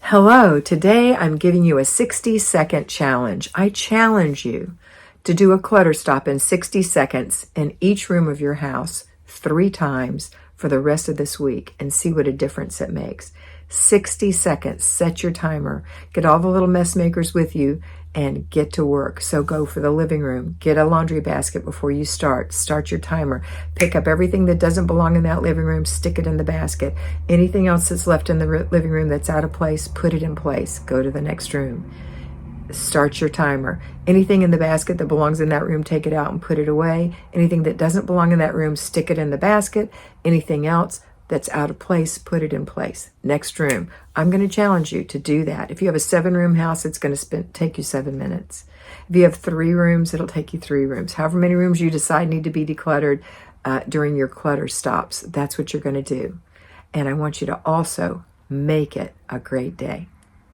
Hello, today I'm giving you a 60-second challenge. I challenge you to do a clutter stop in 60 seconds in each room of your house 3 times for the rest of this week and see what a difference it makes. 60 seconds, set your timer, get all the little mess makers with you and get to work. So go for the living room, get a laundry basket before you start your timer, pick up everything that doesn't belong in that living room, stick it in the basket. Anything else that's left in the living room that's out of place, put it in place, go to the next room. Start your timer. Anything in the basket that belongs in that room, take it out and put it away. Anything that doesn't belong in that room, stick it in the basket. Anything else that's out of place, put it in place. Next room. I'm going to challenge you to do that. If you have a 7-room house, it's going to take you 7 minutes. If you have 3 rooms, it'll take you 3 rooms. However many rooms you decide need to be decluttered during your clutter stops, that's what you're going to do. And I want you to also make it a great day.